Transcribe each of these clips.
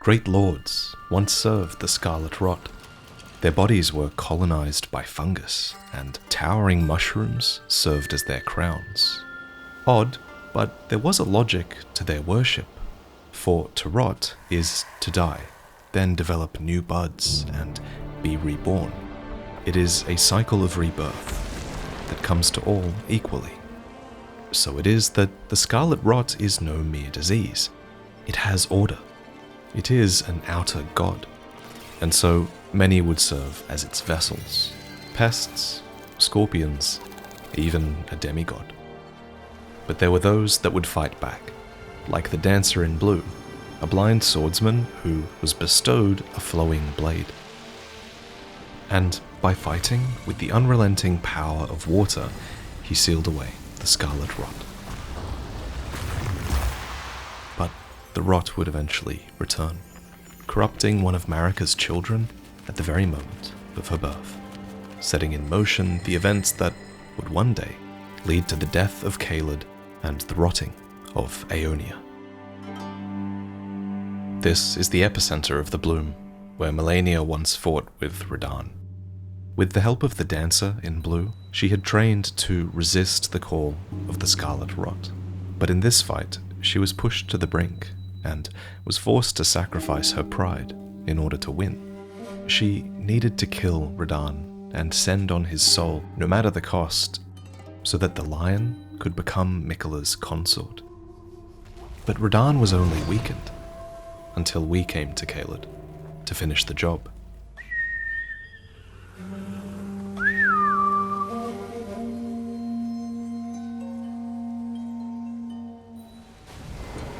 Great lords once served the Scarlet Rot. Their bodies were colonized by fungus, and towering mushrooms served as their crowns. Odd, but there was a logic to their worship. For to rot is to die, then develop new buds and be reborn. It is a cycle of rebirth that comes to all equally. So it is that the Scarlet Rot is no mere disease. It has order. It is an outer god, and so many would serve as its vessels. Pests, scorpions, even a demigod. But there were those that would fight back, like the Dancer in Blue, a blind swordsman who was bestowed a flowing blade. And by fighting with the unrelenting power of water, he sealed away the Scarlet Rot. But the rot would eventually return, corrupting one of Marika's children at the very moment of her birth, setting in motion the events that would one day lead to the death of Caelid and the rotting of Aeonia. This is the epicenter of the Bloom, where Malenia once fought with Radahn. With the help of the Dancer in Blue, she had trained to resist the call of the Scarlet Rot. But in this fight, she was pushed to the brink and was forced to sacrifice her pride in order to win. She needed to kill Radahn and send on his soul, no matter the cost, so that the lion could become Miquella's consort. But Radahn was only weakened until we came to Caelid to finish the job.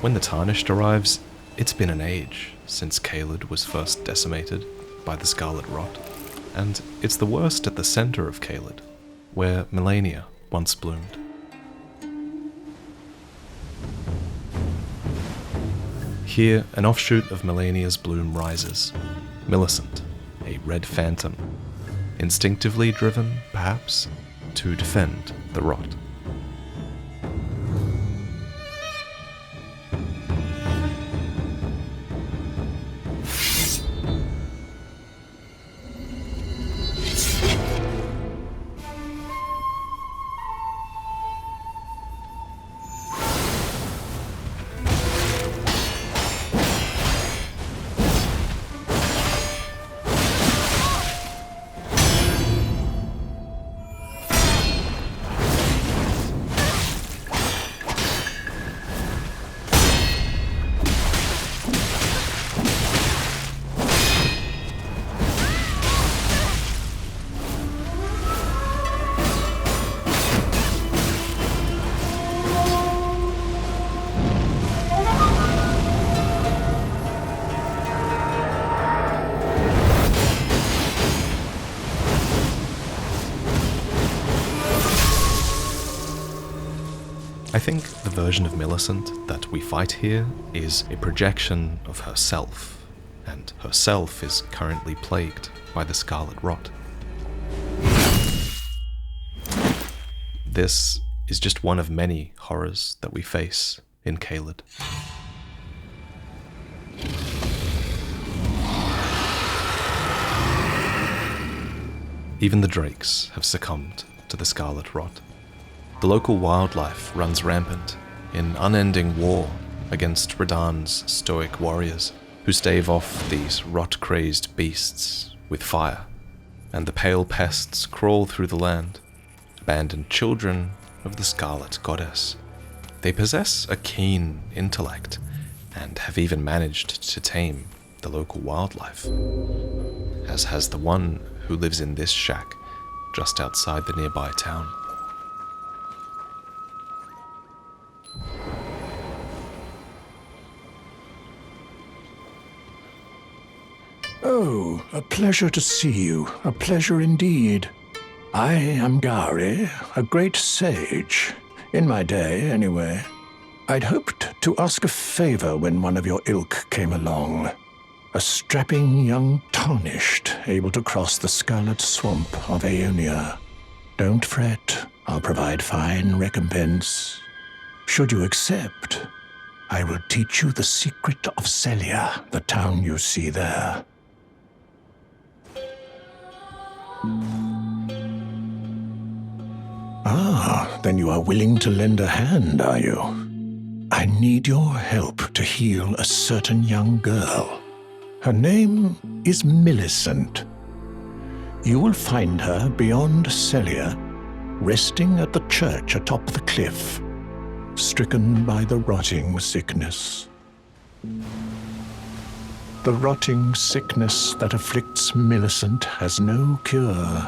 When the Tarnished arrives, it's been an age since Caelid was first decimated by the Scarlet Rot, and it's the worst at the center of Caelid, where Malenia once bloomed. Here, an offshoot of Malenia's bloom rises, Millicent, a red phantom, instinctively driven, perhaps, to defend the Rot. I think the version of Millicent that we fight here is a projection of herself, and herself is currently plagued by the Scarlet Rot. This is just one of many horrors that we face in Caelid. Even the drakes have succumbed to the Scarlet Rot. The local wildlife runs rampant in unending war against Radahn's stoic warriors, who stave off these rot-crazed beasts with fire, and the pale pests crawl through the land, abandoned children of the Scarlet Goddess. They possess a keen intellect, and have even managed to tame the local wildlife, as has the one who lives in this shack just outside the nearby town. Oh, a pleasure to see you, a pleasure indeed. I am Gari, a great sage, in my day anyway. I'd hoped to ask a favor when one of your ilk came along. A strapping young Tarnished, able to cross the scarlet swamp of Aeonia. Don't fret, I'll provide fine recompense. Should you accept, I will teach you the secret of Celia, the town you see there. Ah, then you are willing to lend a hand, are you? I need your help to heal a certain young girl. Her name is Millicent. You will find her beyond Celia, resting at the church atop the cliff, stricken by the rotting sickness. The rotting sickness that afflicts Millicent has no cure.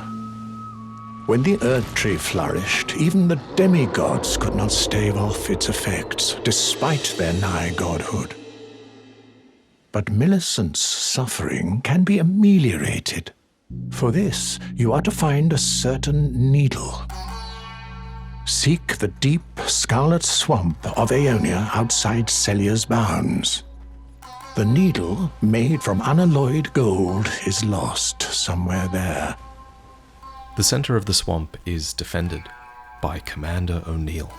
When the Erd Tree flourished, even the demigods could not stave off its effects, despite their nigh godhood. But Millicent's suffering can be ameliorated. For this, you are to find a certain needle. Seek the deep scarlet swamp of Aeonia outside Celia's bounds. The needle, made from unalloyed gold, is lost somewhere there. The center of the swamp is defended by Commander O'Neill.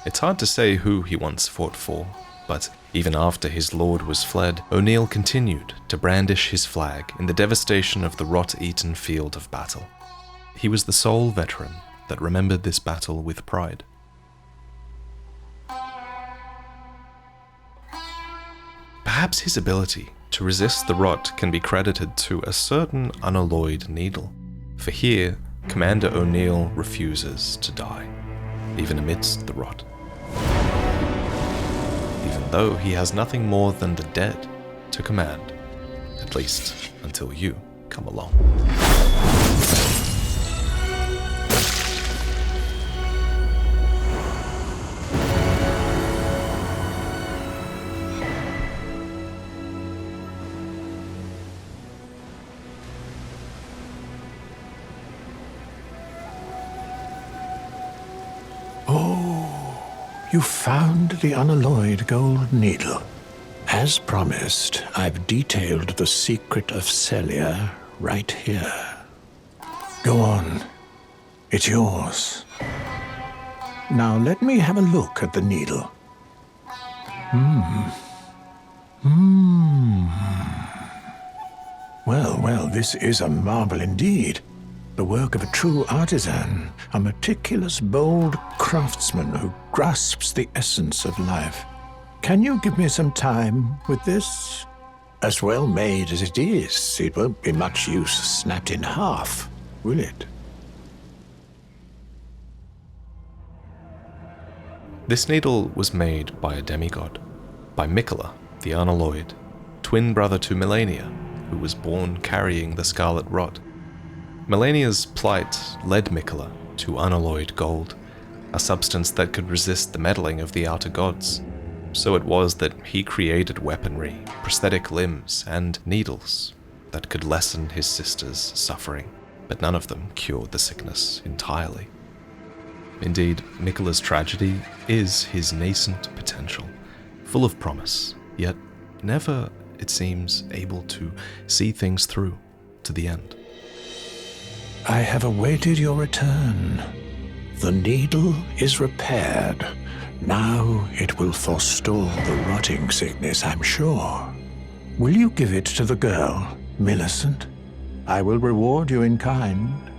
It's hard to say who he once fought for, but even after his lord was fled, O'Neill continued to brandish his flag in the devastation of the rot-eaten field of battle. He was the sole veteran that remembered this battle with pride. Perhaps his ability to resist the rot can be credited to a certain unalloyed needle. For here, Commander O'Neill refuses to die, even amidst the rot. Even though he has nothing more than the dead to command, at least until you come along. You found the unalloyed gold needle. As promised, I've detailed the secret of Celia right here. Go on. It's yours. Now let me have a look at the needle. Well, this is a marvel indeed. The work of a true artisan, a meticulous, bold craftsman who grasps the essence of life. Can you give me some time with this? As well made as it is, it won't be much use snapped in half, will it? This needle was made by a demigod, by Miquella, the unalloyed, twin brother to Melania, who was born carrying the scarlet rot. Melania's plight led Miquella to unalloyed gold, a substance that could resist the meddling of the outer gods. So it was that he created weaponry, prosthetic limbs, and needles that could lessen his sister's suffering, but none of them cured the sickness entirely. Indeed, Miquella's tragedy is his nascent potential, full of promise, yet never, it seems, able to see things through to the end. I have awaited your return. The needle is repaired. Now it will forestall the rotting sickness, I'm sure. Will you give it to the girl, Millicent? I will reward you in kind.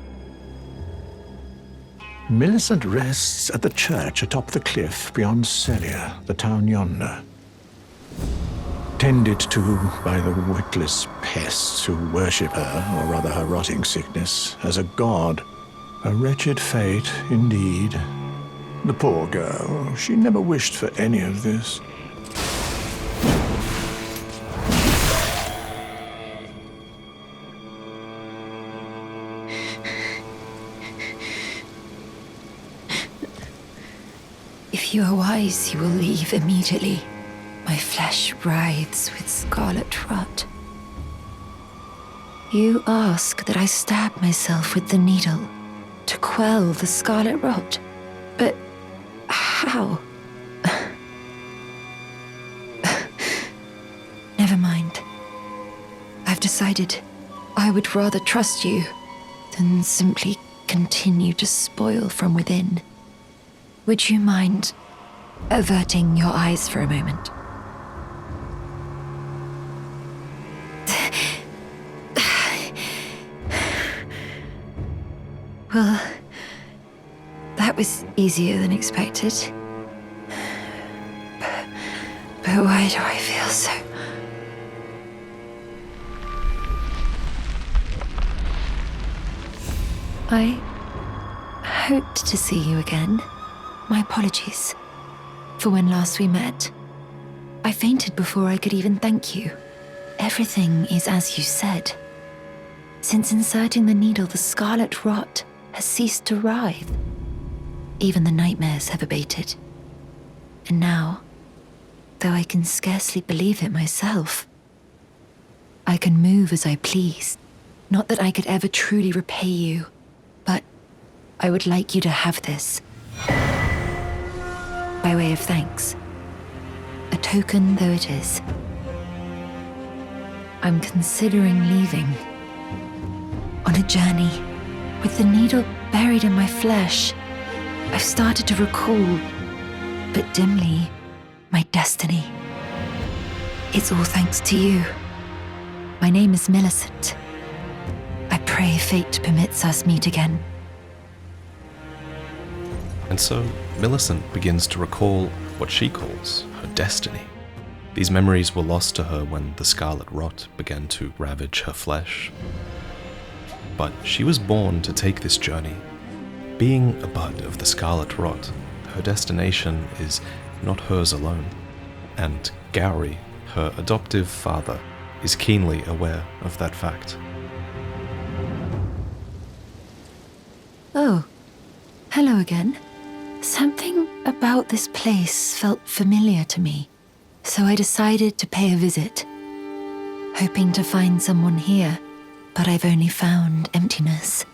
Millicent rests at the church atop the cliff beyond Celia, the town yonder. Tended to by the witless pests who worship her, or rather her rotting sickness, as a god. A wretched fate, indeed. The poor girl, she never wished for any of this. If you are wise, you will leave immediately. My flesh writhes with scarlet rot. You ask that I stab myself with the needle to quell the scarlet rot. But how? Never mind. I've decided I would rather trust you than simply continue to spoil from within. Would you mind averting your eyes for a moment. Well, that was easier than expected. But why do I feel so... I hoped to see you again. My apologies for when last we met. I fainted before I could even thank you. Everything is as you said. Since inserting the needle, the scarlet rot has ceased to writhe. Even the nightmares have abated. And now, though I can scarcely believe it myself, I can move as I please. Not that I could ever truly repay you, but I would like you to have this. By way of thanks. A token though it is. I'm considering leaving. On a journey, with the needle buried in my flesh. I've started to recall, but dimly, my destiny. It's all thanks to you. My name is Millicent. I pray fate permits us meet again. And so Millicent begins to recall what she calls her destiny. These memories were lost to her when the scarlet rot began to ravage her flesh. But she was born to take this journey. Being a bud of the scarlet rot, her destination is not hers alone. And Gowry, her adoptive father, is keenly aware of that fact. Oh, hello again. Something about this place felt familiar to me, so I decided to pay a visit, hoping to find someone here, but I've only found emptiness.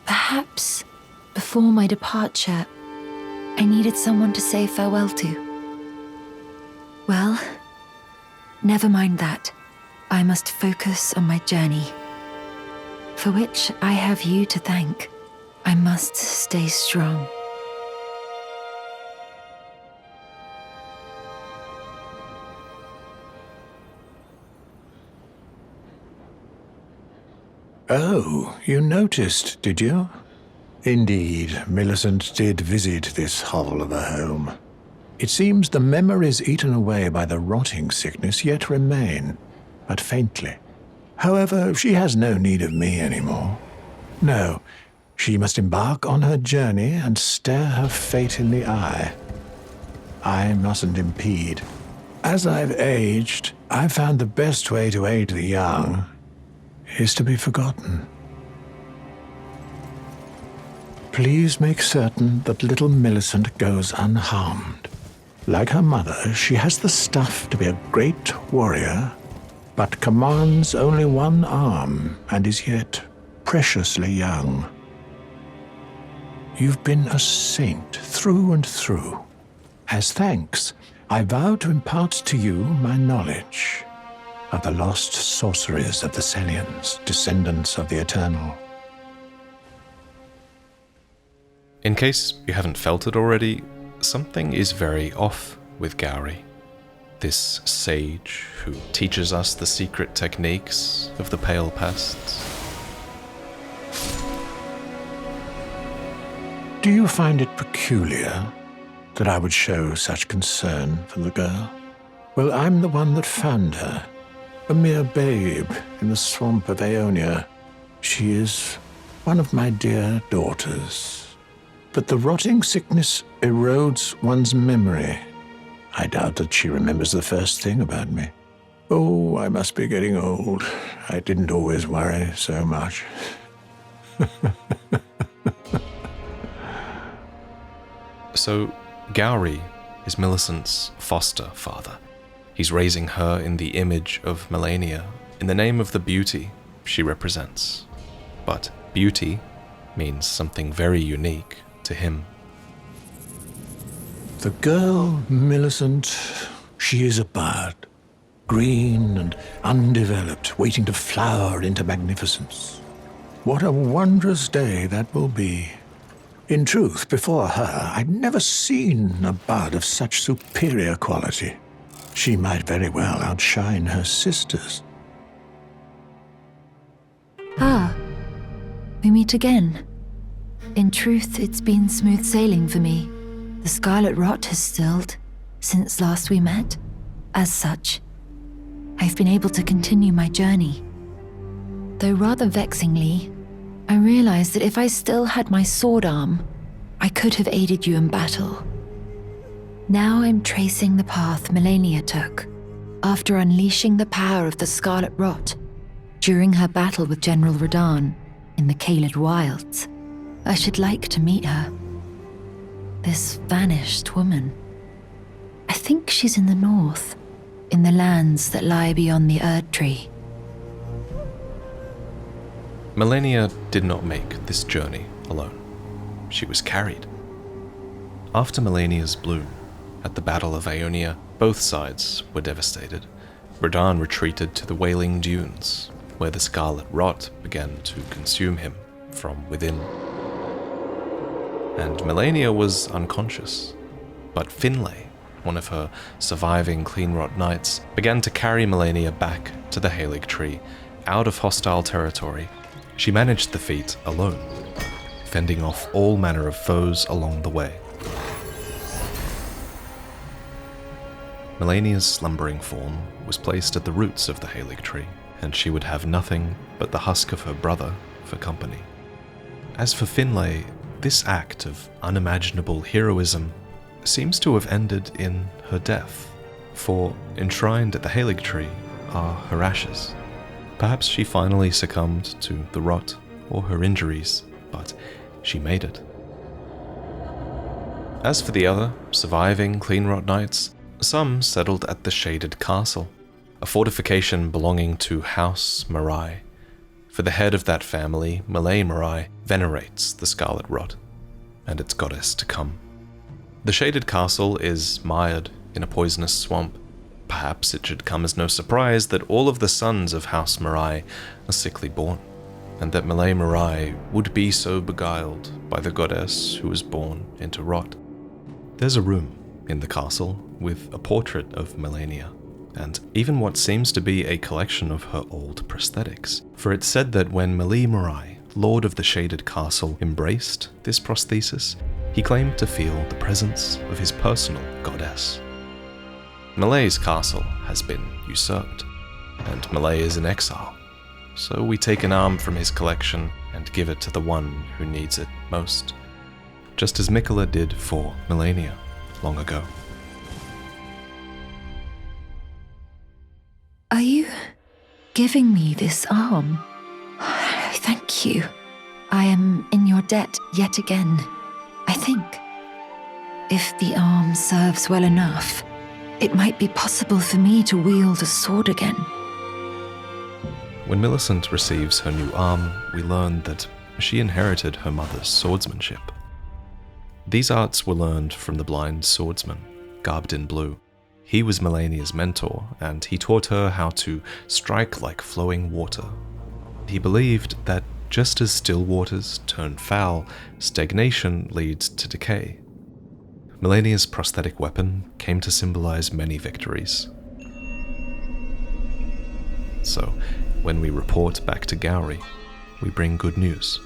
Perhaps before my departure, I needed someone to say farewell to. Well, never mind that. I must focus on my journey, for which I have you to thank. I must stay strong. Oh, you noticed, did you? Indeed, Millicent did visit this hovel of a home. It seems the memories eaten away by the rotting sickness yet remain, but faintly. However, she has no need of me anymore. No, she must embark on her journey and stare her fate in the eye. I mustn't impede. As I've aged, I've found the best way to aid the young is to be forgotten. Please make certain that little Millicent goes unharmed. Like her mother, she has the stuff to be a great warrior, but commands only one arm and is yet preciously young. You've been a saint through and through. As thanks, I vow to impart to you my knowledge of the lost sorceries of the Sellians, descendants of the Eternal. In case you haven't felt it already, something is very off with Gowry, this sage who teaches us the secret techniques of the Pale Pests. Do you find it peculiar that I would show such concern for the girl? Well, I'm the one that found her, a mere babe in the swamp of Aeonia. She is one of my dear daughters. But the rotting sickness erodes one's memory. I doubt that she remembers the first thing about me. Oh, I must be getting old. I didn't always worry so much. So, Gowry is Millicent's foster father. He's raising her in the image of Melania, in the name of the beauty she represents. But beauty means something very unique to him. The girl, Millicent, she is a bud, green and undeveloped, waiting to flower into magnificence. What a wondrous day that will be In truth, before her, I'd never seen a bard of such superior quality. She might very well outshine her sisters. Ah, we meet again. In truth, it's been smooth sailing for me. The scarlet rot has stilled since last we met. As such, I've been able to continue my journey. Though rather vexingly, I realized that if I still had my sword arm, I could have aided you in battle. Now I'm tracing the path Melania took after unleashing the power of the Scarlet Rot during her battle with General Radahn in the Caelid Wilds. I should like to meet her. This vanished woman. I think she's in the north, in the lands that lie beyond the Erd Tree. Melania did not make this journey alone. She was carried. After Melania's bloom, at the Battle of Aeonia, both sides were devastated. Radahn retreated to the Wailing Dunes, where the Scarlet Rot began to consume him from within. And Melania was unconscious, but Finlay, one of her surviving Cleanrot knights, began to carry Melania back to the Halig Tree, out of hostile territory. She managed the feat alone, fending off all manner of foes along the way. Melania's slumbering form was placed at the roots of the Halig Tree, and she would have nothing but the husk of her brother for company. As for Finlay, this act of unimaginable heroism seems to have ended in her death, for enshrined at the Halig Tree are her ashes. Perhaps she finally succumbed to the rot or her injuries, but she made it. As for the other surviving Cleanrot knights, some settled at the Shaded Castle, a fortification belonging to House Marai. For the head of that family, Malay Marai, venerates the Scarlet Rot and its goddess to come. The Shaded Castle is mired in a poisonous swamp. Perhaps it should come as no surprise that all of the sons of House Marai are sickly born, and that Malay Marai would be so beguiled by the goddess who was born into rot. There's a room in the castle with a portrait of Melania, and even what seems to be a collection of her old prosthetics, for it's said that when Malay Marai, Lord of the Shaded Castle, embraced this prosthesis, he claimed to feel the presence of his personal goddess. Malay's castle has been usurped, and Malay is in exile, so we take an arm from his collection and give it to the one who needs it most, just as Miquella did for Melania long ago. Are you giving me this arm? Thank you. I am in your debt yet again, I think. If the arm serves well enough, it might be possible for me to wield a sword again. When Millicent receives her new arm, we learn that she inherited her mother's swordsmanship. These arts were learned from the blind swordsman, garbed in blue. He was Melania's mentor, and he taught her how to strike like flowing water. He believed that just as still waters turn foul, stagnation leads to decay. Melania's prosthetic weapon came to symbolize many victories. So, when we report back to Gowry, we bring good news.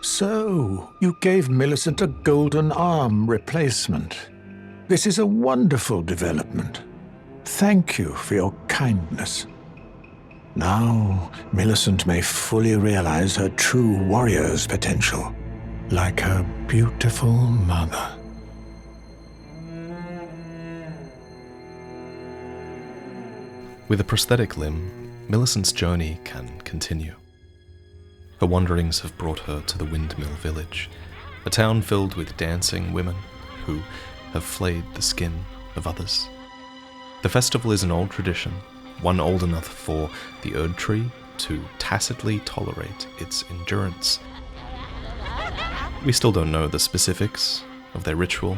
So, you gave Millicent a golden arm replacement. This is a wonderful development. Thank you for your kindness. Now, Millicent may fully realize her true warrior's potential, like her beautiful mother. With a prosthetic limb, Millicent's journey can continue. Her wanderings have brought her to the Windmill Village, a town filled with dancing women who have flayed the skin of others. The festival is an old tradition, one old enough for the Erd Tree to tacitly tolerate its endurance. We still don't know the specifics of their ritual,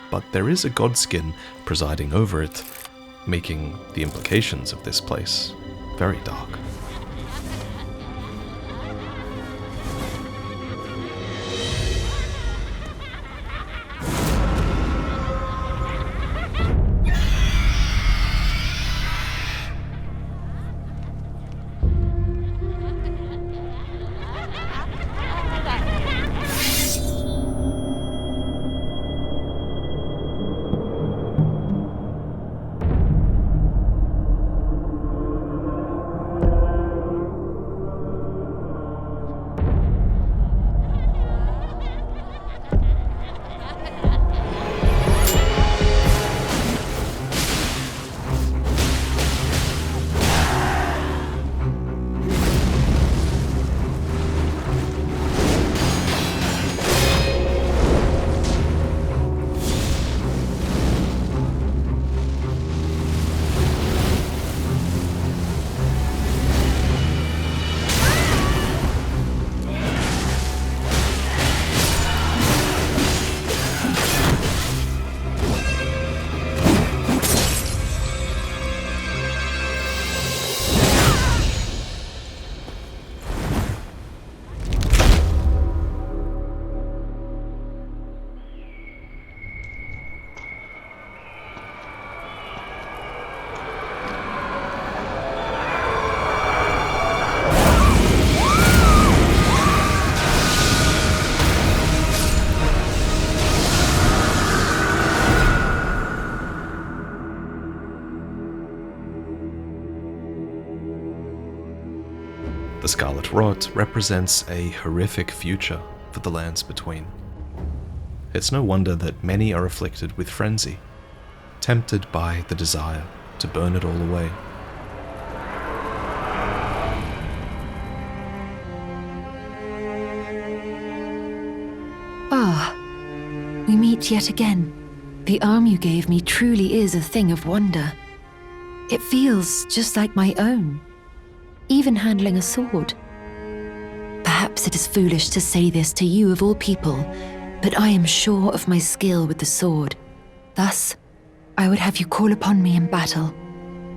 but there is a godskin presiding over it, making the implications of this place very dark. The Scarlet Rot represents a horrific future for the lands between. It's no wonder that many are afflicted with frenzy, tempted by the desire to burn it all away. We meet yet again. The arm you gave me truly is a thing of wonder. It feels just like my own, even handling a sword. Perhaps it is foolish to say this to you of all people, but I am sure of my skill with the sword. Thus, I would have you call upon me in battle,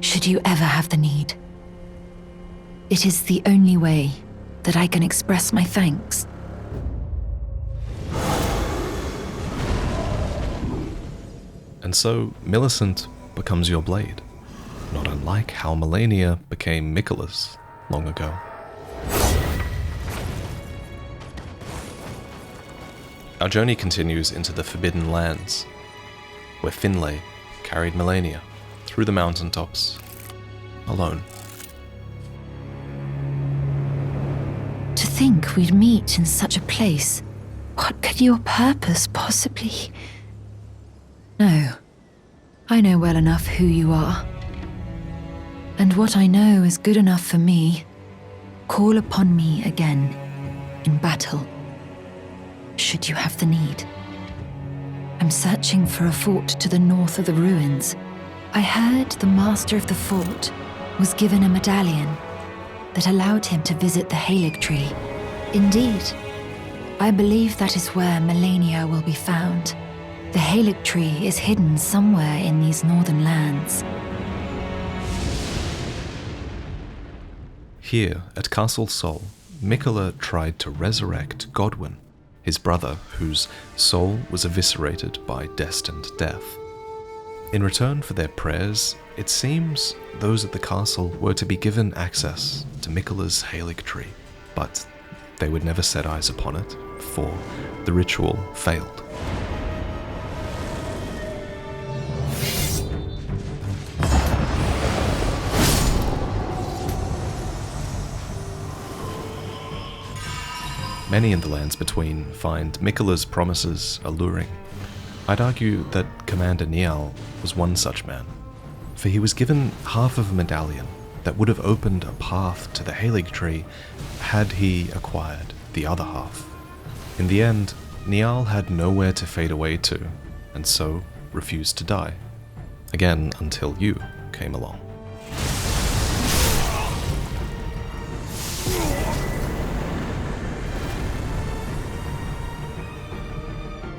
should you ever have the need. It is the only way that I can express my thanks. And so Millicent becomes your blade, not unlike how Malenia became Miquella's long ago. Our journey continues into the Forbidden Lands, where Finlay carried Malenia through the mountaintops, alone. To think we'd meet in such a place. What could your purpose possibly... No, I know well enough who you are. And what I know is good enough for me. Call upon me again, in battle, should you have the need. I'm searching for a fort to the north of the ruins. I heard the master of the fort was given a medallion that allowed him to visit the Haligtree. Indeed, I believe that is where Malenia will be found. The Haligtree is hidden somewhere in these northern lands. Here, at Castle Sol, Miquella tried to resurrect Godwyn, his brother whose soul was eviscerated by destined death. In return for their prayers, it seems those at the castle were to be given access to Miquella's Haligtree, but they would never set eyes upon it, for the ritual failed. Many in the lands between find Miquella's promises alluring. I'd argue that Commander Niall was one such man, for he was given half of a medallion that would have opened a path to the Haligtree had he acquired the other half. In the end, Niall had nowhere to fade away to, and so refused to die. Again, until you came along.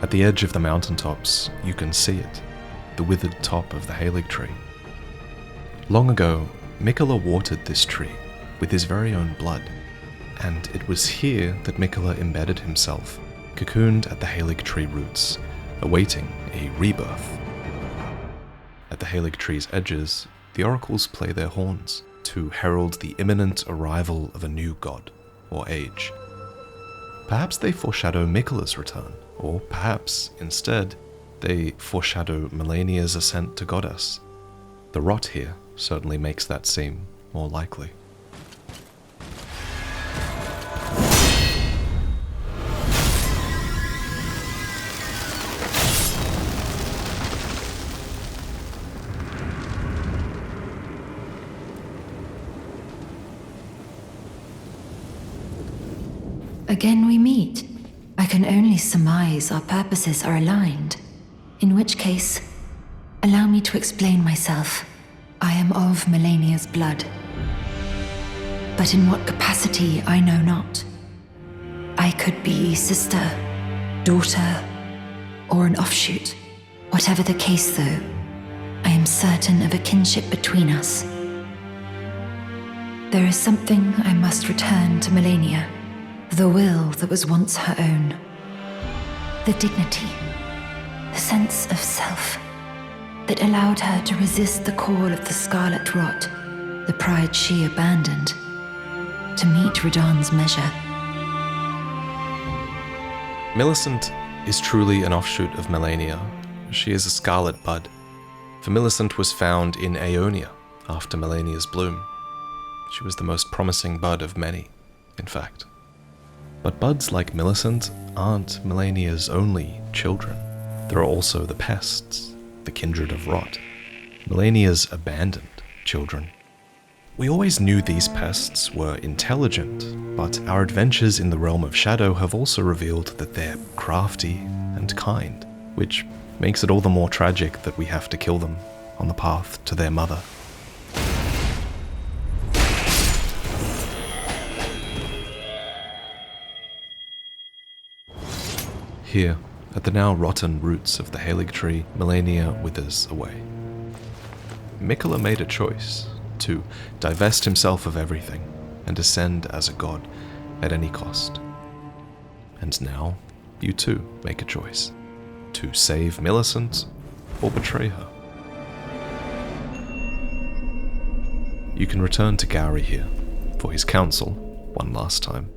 At the edge of the mountaintops, you can see it, the withered top of the Haligtree. Long ago, Miquella watered this tree with his very own blood, and it was here that Miquella embedded himself, cocooned at the Haligtree roots, awaiting a rebirth. At the Haligtree's edges, the oracles play their horns to herald the imminent arrival of a new god, or age. Perhaps they foreshadow Miquella's return, or perhaps, instead, they foreshadow Malenia's ascent to goddess. The rot here certainly makes that seem more likely. Again we meet. I can only surmise our purposes are aligned, in which case, allow me to explain myself. I am of Malenia's blood, but in what capacity I know not. I could be sister, daughter, or an offshoot. Whatever the case though, I am certain of a kinship between us. There is something I must return to Malenia. The will that was once her own. The dignity, the sense of self that allowed her to resist the call of the Scarlet Rot, the pride she abandoned, to meet Radahn's measure. Millicent is truly an offshoot of Malenia. She is a scarlet bud, for Millicent was found in Aeonia after Malenia's bloom. She was the most promising bud of many, in fact. But buds like Millicent aren't Melania's only children. There are also the pests, the kindred of rot, Melania's abandoned children. We always knew these pests were intelligent, but our adventures in the realm of shadow have also revealed that they're crafty and kind, which makes it all the more tragic that we have to kill them on the path to their mother. Here, at the now rotten roots of the Halig tree, Melania withers away. Mikola made a choice to divest himself of everything and ascend as a god at any cost. And now, you too make a choice to save Millicent or betray her. You can return to Gowry here for his counsel one last time.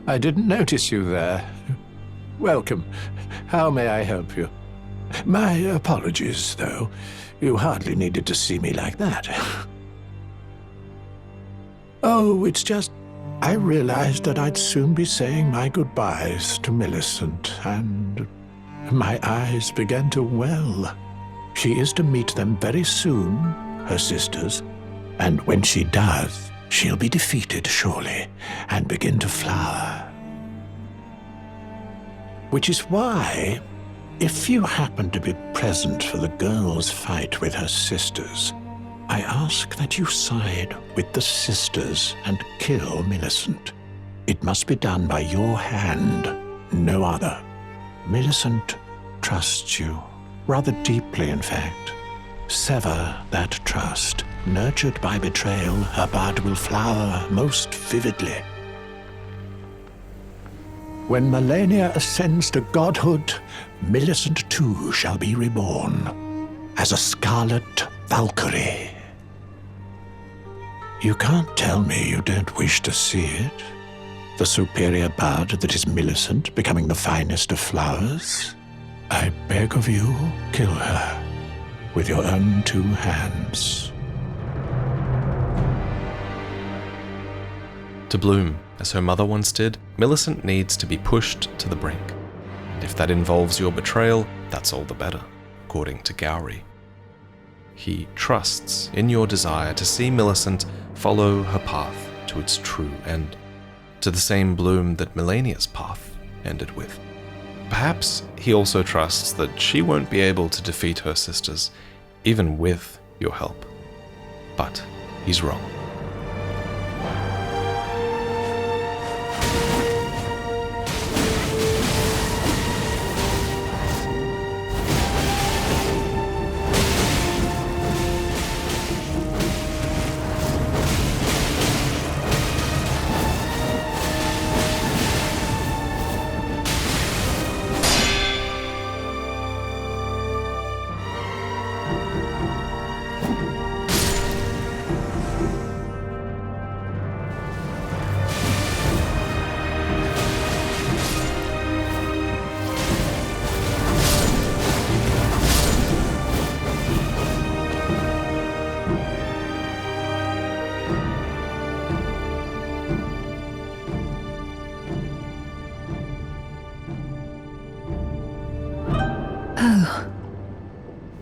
I didn't notice you there. Welcome. How may I help you? My apologies, though. You hardly needed to see me like that. Oh, it's just I realized that I'd soon be saying my goodbyes to Millicent, and my eyes began to well. She is to meet them very soon, her sisters, and when she does, she'll be defeated, surely, and begin to flower. Which is why, if you happen to be present for the girl's fight with her sisters, I ask that you side with the sisters and kill Millicent. It must be done by your hand, no other. Millicent trusts you, rather deeply in fact. Sever that trust. Nurtured by betrayal, her bud will flower most vividly. When Melania ascends to godhood, Millicent too shall be reborn as a scarlet Valkyrie. You can't tell me you don't wish to see it. The superior bud that is Millicent becoming the finest of flowers. I beg of you, kill her with your own two hands. To bloom, as her mother once did, Millicent needs to be pushed to the brink. And if that involves your betrayal, that's all the better, according to Gowry. He trusts in your desire to see Millicent follow her path to its true end, to the same bloom that Melania's path ended with. Perhaps he also trusts that she won't be able to defeat her sisters, even with your help. But he's wrong.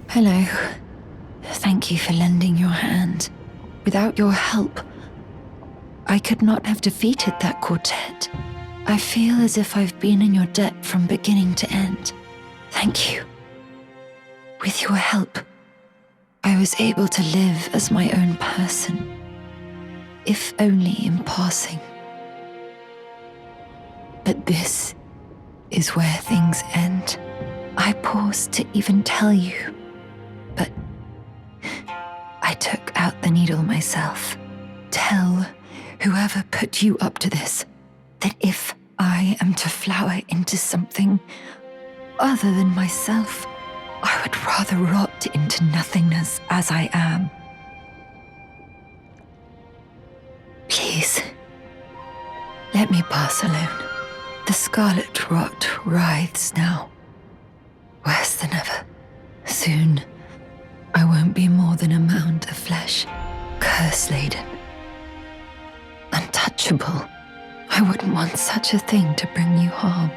Hello. Thank you for lending your hand. Without your help, I could not have defeated that quartet. I feel as if I've been in your debt from beginning to end. Thank you. With your help, I was able to live as my own person, if only in passing. But this is where things end. I paused to even tell you, but I took out the needle myself. Tell whoever put you up to this that if I am to flower into something other than myself, I would rather rot into nothingness as I am. Please, let me pass alone. The scarlet rot writhes now, worse than ever. Soon, I won't be more than a mound of flesh, curse-laden. Untouchable. I wouldn't want such a thing to bring you harm.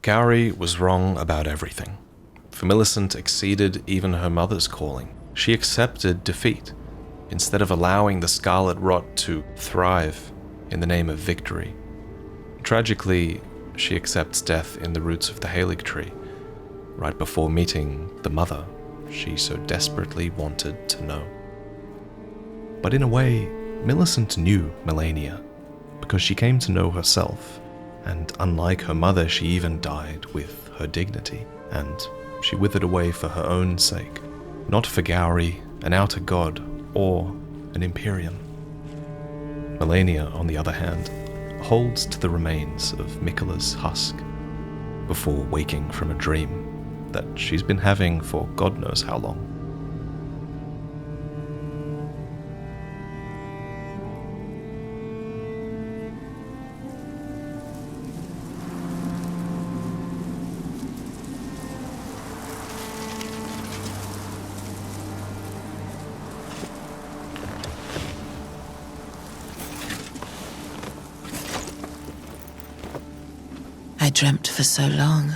Gowry was wrong about everything. For Millicent exceeded even her mother's calling. She accepted defeat, instead of allowing the scarlet rot to thrive in the name of victory. Tragically, she accepts death in the roots of the Haligtree, right before meeting the mother she so desperately wanted to know. But in a way, Millicent knew Malenia, because she came to know herself, and unlike her mother, she even died with her dignity, and she withered away for her own sake, not for Gowry, an outer god, or an Empyrean. Malenia, on the other hand, holds to the remains of Miquella's husk, before waking from a dream that she's been having for God knows how long. I dreamt for so long.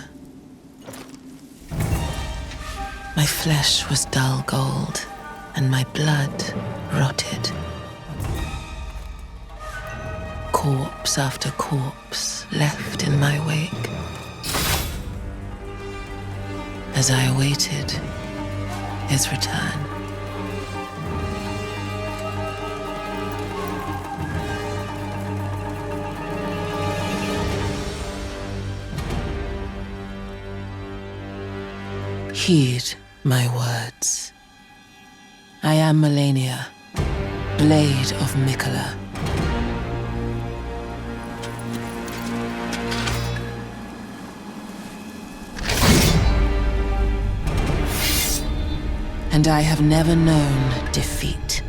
My flesh was dull gold, and my blood rotted. Corpse after corpse left in my wake. As I awaited his return. Heed my words. I am Malenia, Blade of Miquella. And I have never known defeat.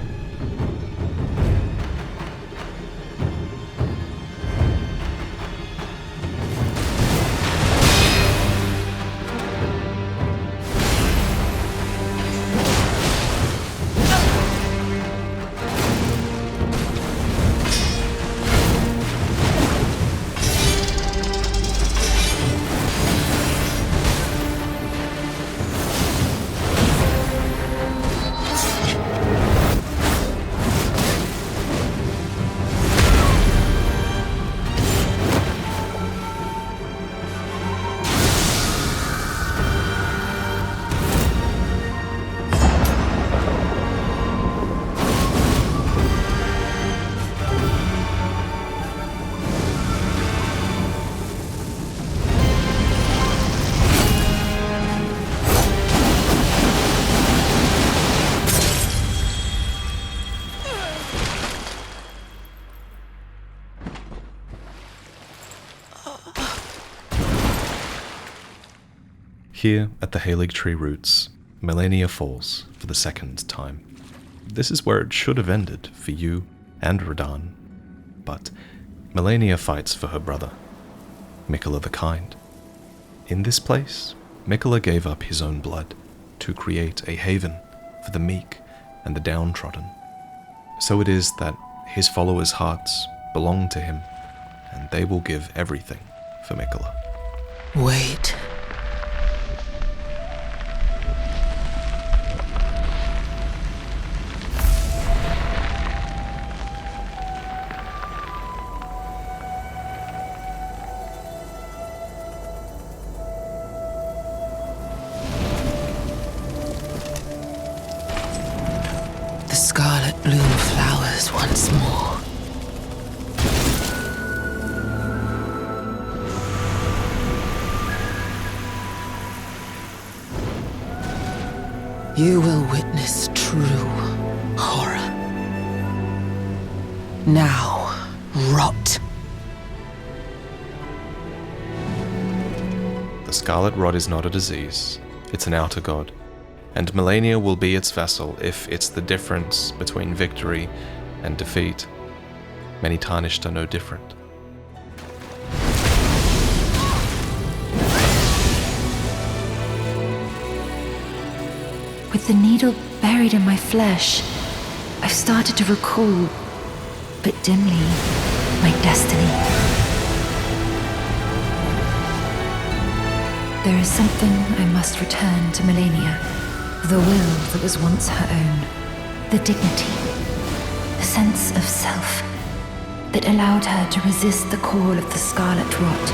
Here, at the Haligtree roots, Malenia falls for the second time. This is where it should have ended for you and Radahn. But Malenia fights for her brother, Miquella the Kind. In this place, Miquella gave up his own blood to create a haven for the meek and the downtrodden. So it is that his followers' hearts belong to him, and they will give everything for Miquella. Wait. The scarlet bloom flowers once more. You will witness true horror. Now, rot. The Scarlet Rot is not a disease, it's an outer god, and Malenia will be its vessel if it's the difference between victory and defeat. Many Tarnished are no different. With the needle buried in my flesh, I've started to recall, but dimly, my destiny. There is something I must return to Malenia, the will that was once her own, the dignity, the sense of self that allowed her to resist the call of the Scarlet Rot.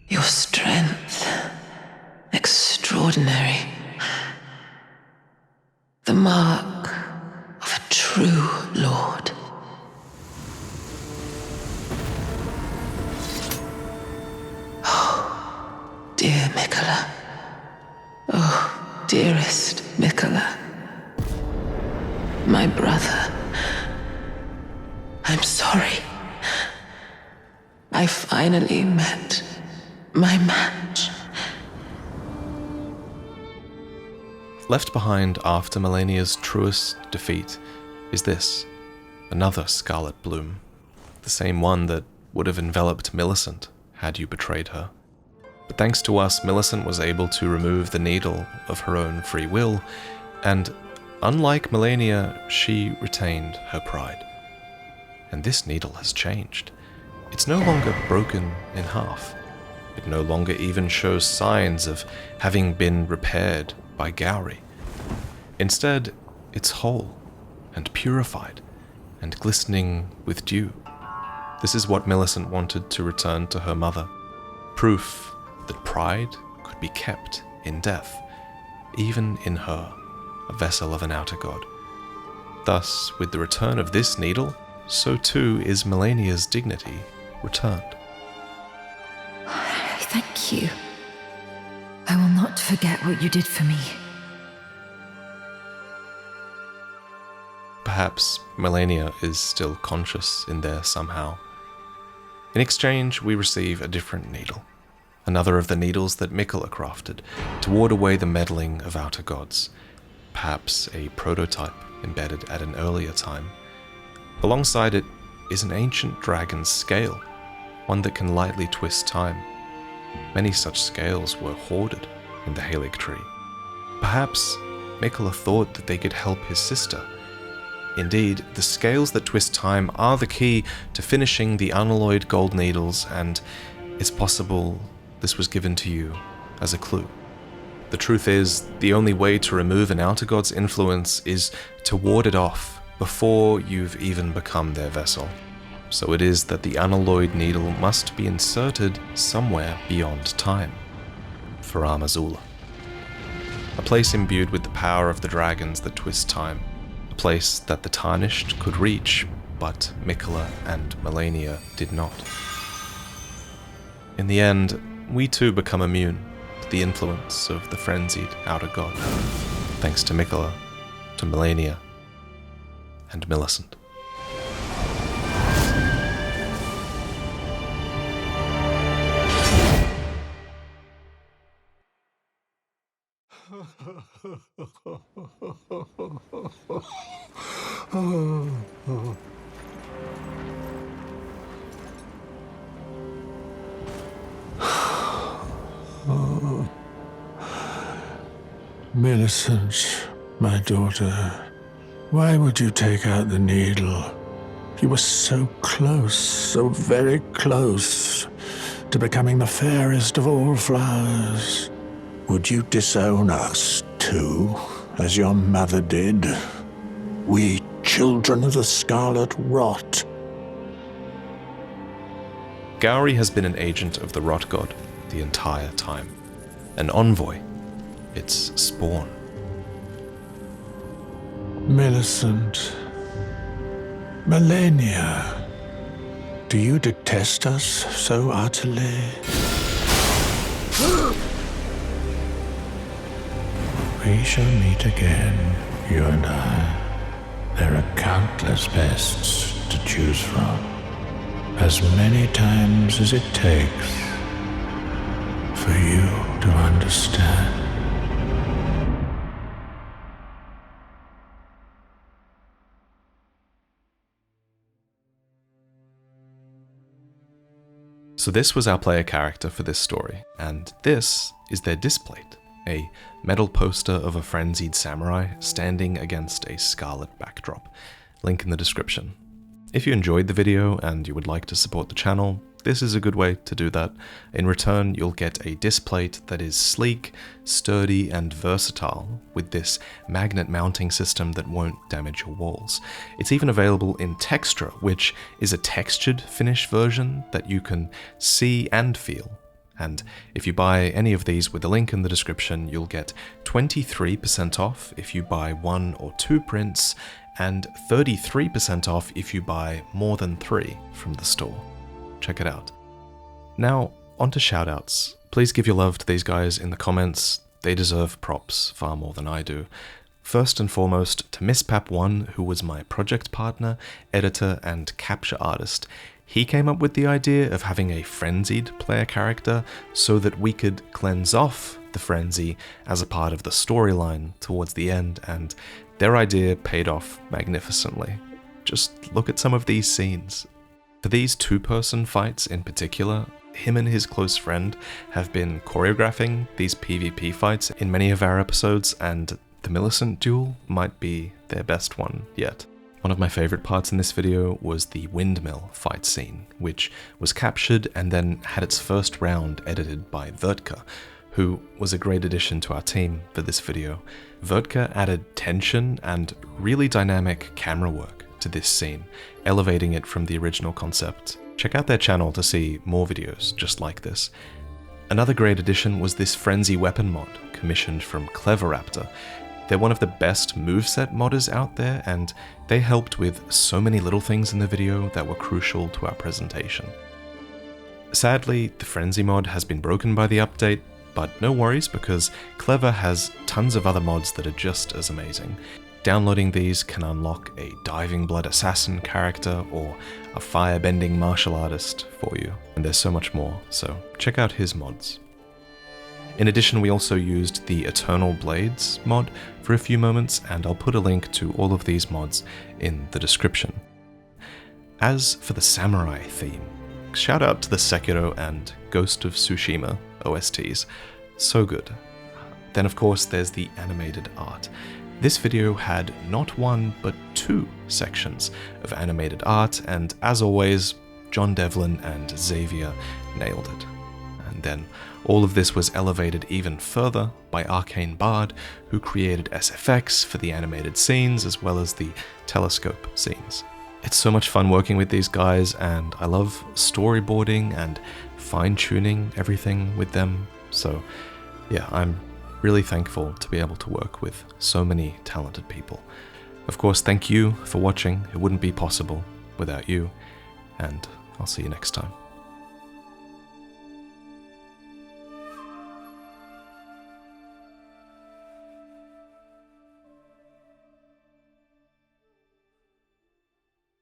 Your strength, extraordinary. The mark of a true lord. Oh, dear Miquella. Oh, dearest Miquella. My brother. I'm sorry. I finally met my match. Left behind after Malenia's truest defeat is this, another scarlet bloom, the same one that would have enveloped Millicent had you betrayed her. But thanks to us, Millicent was able to remove the needle of her own free will, and unlike Malenia, she retained her pride. And this needle has changed. It's no longer broken in half. It no longer even shows signs of having been repaired by Gowry. Instead, it's whole and purified and glistening with dew. This is what Millicent wanted to return to her mother. Proof that pride could be kept in death, even in her, a vessel of an outer god. Thus, with the return of this needle, so too is Malenia's dignity returned. Thank you. I will not forget what you did for me. Perhaps Malenia is still conscious in there somehow. In exchange, we receive a different needle. Another of the needles that Miquella crafted to ward away the meddling of outer gods. Perhaps a prototype embedded at an earlier time. Alongside it is an ancient dragon's scale, one that can lightly twist time. Many such scales were hoarded in the Halig tree. Perhaps Miquella thought that they could help his sister. Indeed, the scales that twist time are the key to finishing the unalloyed gold needles, and it's possible this was given to you as a clue. The truth is, the only way to remove an outer god's influence is to ward it off before you've even become their vessel. So it is that the unalloyed needle must be inserted somewhere beyond time. For Amazula. A place imbued with the power of the dragons that twist time. A place that the Tarnished could reach, but Miquella and Malenia did not. In the end, we too become immune to the influence of the frenzied outer god. Thanks to Miquella, to Malenia, and Millicent. Millicent, my daughter, why would you take out the needle? You were so close, so very close, to becoming the fairest of all flowers. Would you disown us, too, as your mother did? We, children of the Scarlet Rot. Gowry has been an agent of the Rot God the entire time. an envoy, its spawn. Millicent. Melania. Do you detest us so utterly? We shall meet again, you and I. There are countless bests to choose from. As many times as it takes for you to understand. So this was our player character for this story, and this is their displate, a metal poster of a frenzied samurai standing against a scarlet backdrop. Link in the description. If you enjoyed the video and you would like to support the channel, this is a good way to do that. In return, you'll get a displate that is sleek, sturdy, and versatile with this magnet mounting system that won't damage your walls. It's even available in Textra, which is a textured finish version that you can see and feel. And if you buy any of these with the link in the description, you'll get 23% off if you buy 1 or 2 prints, and 33% off if you buy more than 3 from the store. Check it out. Now, on to shoutouts. Please give your love to these guys in the comments. They deserve props far more than I do. First and foremost, to MissPap1, who was my project partner, editor, and capture artist. He came up with the idea of having a frenzied player character so that we could cleanse off the frenzy as a part of the storyline towards the end, and their idea paid off magnificently. Just look at some of these scenes. For these two-person fights in particular, him and his close friend have been choreographing these PvP fights in many of our episodes, and the Millicent duel might be their best one yet. One of my favorite parts in this video was the windmill fight scene, which was captured and then had its first round edited by Vertka, who was a great addition to our team for this video. Vertka added tension and really dynamic camera work to this scene, elevating it from the original concept. Check out their channel to see more videos just like this. Another great addition was this Frenzy weapon mod, commissioned from Cleveraptor. They're one of the best moveset modders out there, and they helped with so many little things in the video that were crucial to our presentation. Sadly, the Frenzy mod has been broken by the update, but no worries because Clever has tons of other mods that are just as amazing. Downloading these can unlock a Diving Blood Assassin character or a firebending martial artist for you, and there's so much more, so check out his mods. In addition, we also used the Eternal Blades mod for a few moments, and I'll put a link to all of these mods in the description. As for the samurai theme, shout out to the Sekiro and Ghost of Tsushima OSTs, so good. Then of course there's the animated art. This video had not 1 but 2 sections of animated art, and as always, John Devlin and Xavier nailed it. And then all of this was elevated even further by Arcane Bard, who created SFX for the animated scenes as well as the telescope scenes. It's so much fun working with these guys, and I love storyboarding and fine-tuning everything with them. So yeah, I'm really thankful to be able to work with so many talented people. Of course, thank you for watching. It wouldn't be possible without you, and I'll see you next time.